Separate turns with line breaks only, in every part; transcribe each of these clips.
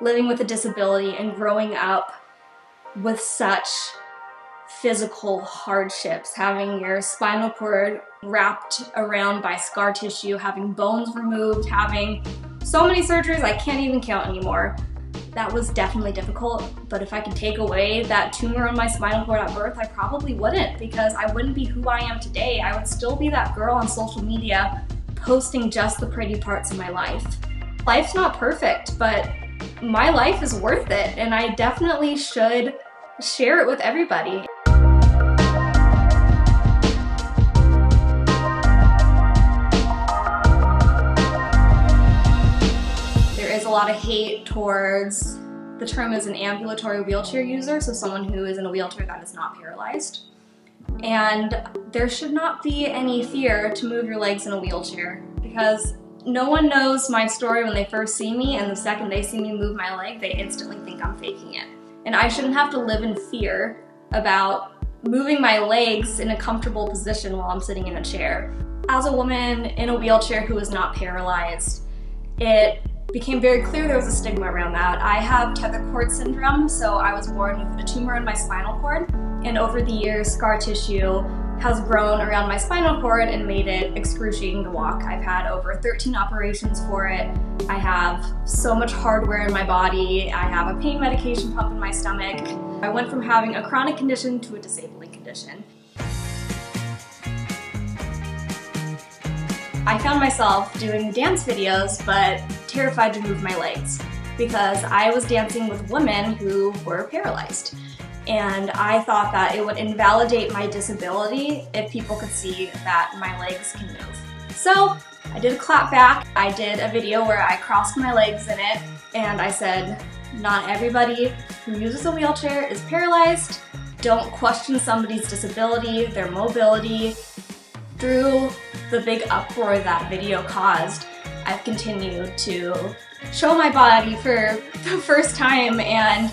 living with a disability and growing up with such physical hardships, having your spinal cord wrapped around by scar tissue, having bones removed, having so many surgeries I can't even count anymore. That was definitely difficult, but if I could take away that tumor on my spinal cord at birth, I probably wouldn't, because I wouldn't be who I am today. I would still be that girl on social media posting just the pretty parts of my life. Life's not perfect, but my life is worth it, and I definitely should share it with everybody. A lot of hate towards the term as an ambulatory wheelchair user, so someone who is in a wheelchair that is not paralyzed. And there should not be any fear to move your legs in a wheelchair, because no one knows my story when they first see me, and the second they see me move my leg, they instantly think I'm faking it. And I shouldn't have to live in fear about moving my legs in a comfortable position while I'm sitting in a chair. As a woman in a wheelchair who is not paralyzed, it became very clear there was a stigma around that. I have tethered cord syndrome, so I was born with a tumor in my spinal cord, and over the years scar tissue has grown around my spinal cord and made it excruciating to walk. I've had over 13 operations for it. I have so much hardware in my body. I have a pain medication pump in my stomach. I went from having a chronic condition to a disabling condition. I found myself doing dance videos, but terrified to move my legs because I was dancing with women who were paralyzed. And I thought that it would invalidate my disability if people could see that my legs can move. So I did a clap back. I did a video where I crossed my legs in it, and I said, not everybody who uses a wheelchair is paralyzed. Don't question somebody's disability, their mobility. Through the big uproar that video caused, I've continued to show my body for the first time and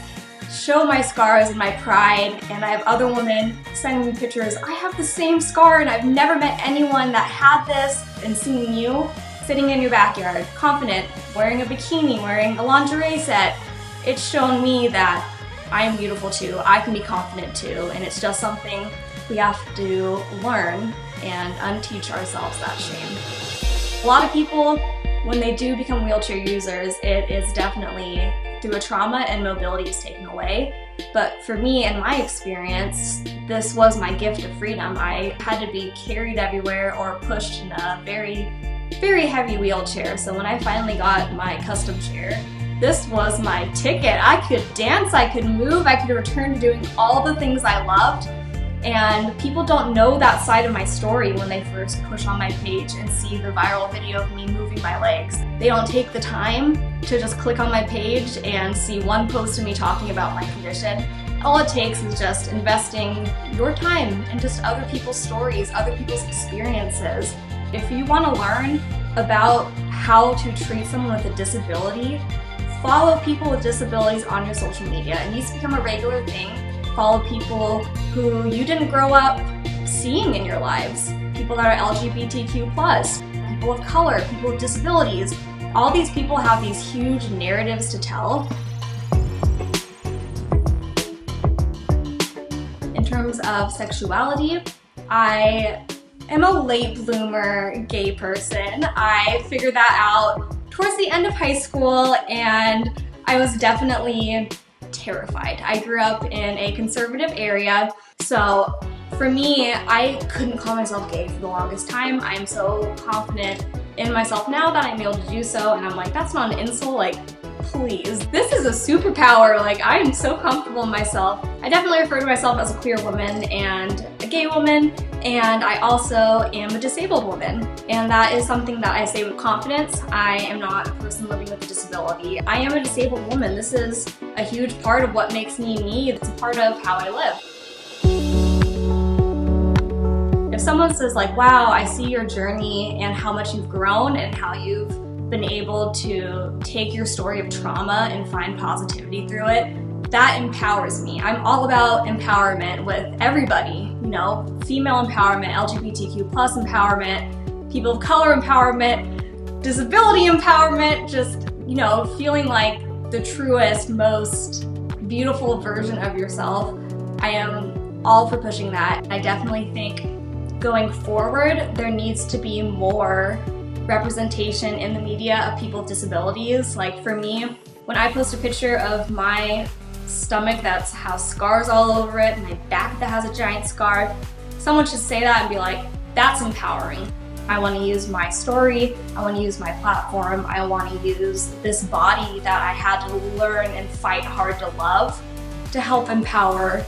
show my scars and my pride, and I have other women sending me pictures. I have the same scar and I've never met anyone that had this. And seeing you sitting in your backyard, confident, wearing a bikini, wearing a lingerie set, it's shown me that I am beautiful too, I can be confident too, and it's just something we have to learn and unteach ourselves that shame. A lot of people, when they do become wheelchair users, it is definitely through a trauma and mobility is taken away. But for me and my experience, this was my gift of freedom. I had to be carried everywhere or pushed in a very, very heavy wheelchair. So when I finally got my custom chair, this was my ticket. I could dance, I could move, I could return to doing all the things I loved. And people don't know that side of my story when they first push on my page and see the viral video of me moving my legs. They don't take the time to just click on my page and see one post of me talking about my condition. All it takes is just investing your time in just other people's stories, other people's experiences. If you want to learn about how to treat someone with a disability, follow people with disabilities on your social media. It needs to become a regular thing. Follow people who you didn't grow up seeing in your lives. People that are LGBTQ+, people of color, people with disabilities. All these people have these huge narratives to tell. In terms of sexuality, I am a late bloomer gay person. I figured that out towards the end of high school, and I was definitely terrified. I grew up in a conservative area, so for me, I couldn't call myself gay for the longest time. I'm so confident in myself now that I'm able to do so, and I'm like, that's not an insult, like, please. This is a superpower, like, I am so comfortable in myself. I definitely refer to myself as a queer woman and a gay woman, and I also am a disabled woman. And that is something that I say with confidence. I am not a person living with a disability. I am a disabled woman. This is a huge part of what makes me me. It's a part of how I live. If someone says like, wow, I see your journey and how much you've grown and how you've been able to take your story of trauma and find positivity through it, that empowers me. I'm all about empowerment with everybody, you know, female empowerment, LGBTQ+ empowerment, people of color empowerment, disability empowerment, just, you know, feeling like the truest, most beautiful version of yourself, I am all for pushing that. I definitely think going forward, there needs to be more representation in the media of people with disabilities. Like for me, when I post a picture of my stomach that has scars all over it, my back that has a giant scar, someone should say that and be like, that's empowering. I want to use my story, I want to use my platform, I want to use this body that I had to learn and fight hard to love to help empower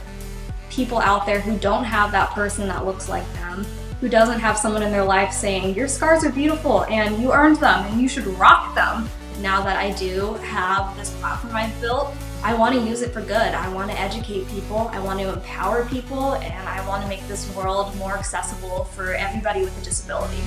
people out there who don't have that person that looks like them, who doesn't have someone in their life saying, your scars are beautiful and you earned them and you should rock them. Now that I do have this platform I've built, I want to use it for good. I want to educate people, I want to empower people, and I want to make this world more accessible for everybody with a disability.